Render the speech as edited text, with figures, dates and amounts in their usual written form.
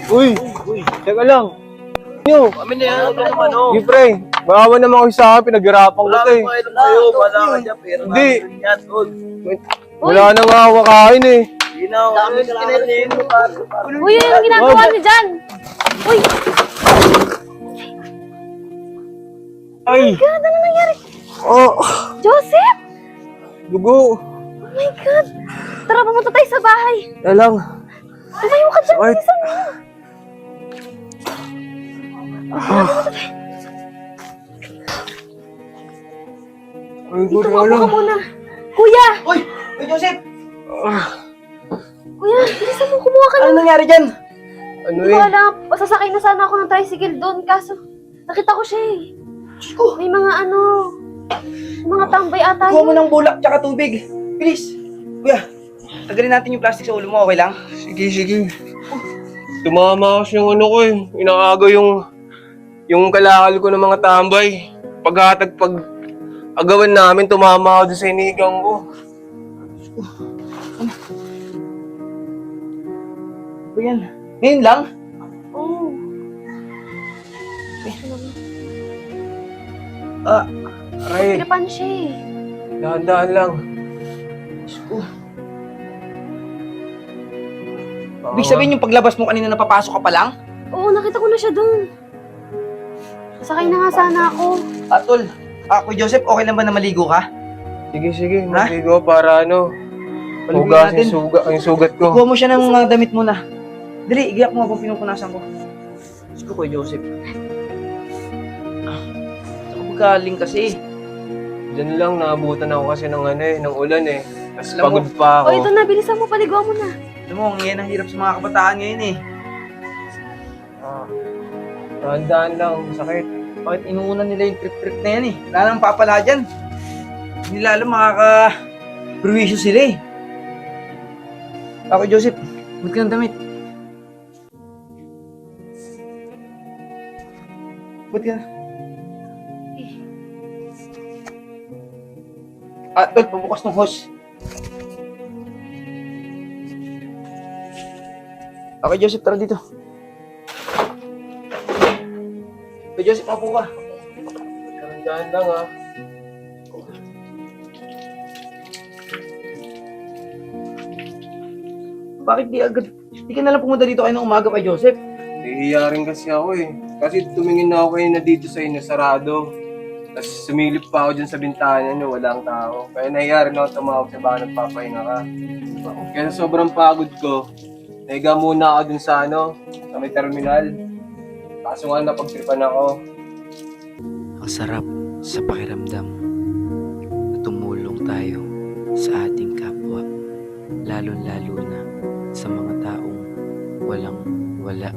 Uy, teka lang. Nyo, Kami na yan, ito naman o. hindi pre, baka naman ako sa akin, pinaghirapan ko Wala to eh. kang kailan kayo, wala ka dyan, pera Hindi. namin yan, tol. Wala nang hawakain eh. Hindi na, dami ka lang mo pa. Uy, ano yung ginagawa niyo dyan? Uy, Ay! God, ano nangyari? Oh, Joseph! dugo. Oh my God! Tara, pumunta tayo sa bahay. Wala lang. Tumayo ka dyan, Ay. bilisan mo. Ay, Dito, wala maupo lang. ka muna. Kuya! Uy! Uy, Joseph! Kuya, bilisan mo, kumuha ka Ano na. nangyari dyan? Ano Hindi ko eh? alam, sasakay na sana ako ng tricycle doon, kaso nakita ko siya eh. Diyos ko! May mga mga tambay ata Kuha mo yun. ng bulak tsaka tubig. Bilis! Kuya, tagalin natin yung plastic sa ulo mo, okay lang? Sige, sige. Tumama kasi yung ano ko eh. Inaagaw yung kalakal ko ng mga tambay. Pag agawan namin, tumama ako dun sa inigang ko. Ano yan? Ngayon lang? Oo. Aray, Pinapan siya eh. dahan-dahan lang. Diyos ko. Ibig sabihin yung paglabas mo kanina napapasok ka pa lang? Oo, nakita ko na siya doon. Sakay na nga sana ako. Tol, ako Joseph, okay lang ba na maligo ka? Sige, sige. Maligo para ano. Paliguan Hugasin natin. yung sugat ko. Kuha mo siya ng damit mo na. Dali, igiyak mo habang pinupunasan ko. Diyos ko, Kuya Joseph. Saan ka galing kasi? Diyan lang, naabutan ako kasi ng ano eh, ng ulan eh. Tapos Alam mo- pagod pa ako. O, ito na, bilisan mo, paliguan mo na. Alam mo, ngayon ang hirap sa mga kabataan ngayon eh. Dahan-dahan lang, sakit. Bakit inuunan nila yung trip-trip na yan eh? Wala nang papala dyan. Hindi nila alam, makaka-perwisyo sila eh. Ako, Joseph, ba't ka ng damit? Ba't ka na? Tol, pabukas ng hose. Okay, Joseph, tara dito. Okay, Joseph, mapo ka. Dahan-dahan lang ah. Bakit di ka nalang pumunta dito kayo ng umaga kay Joseph? Nahihiya rin kasi ako eh. Kasi tumingin na ako kayo na dito sa inyo, sarado. Tapos sumilip pa ako dyan sa bintana nyo, walang tao. Kaya nahihiya rin ako tumawag sa baka nagpapahinga ka. Kaya sa sobrang pagod ko, nahiga muna ako dun sa sa may terminal. Kaso nga napagtripan ako. Ang sarap sa pakiramdam na tumulong tayo sa ating kapwa, lalo-lalo na sa mga taong walang wala.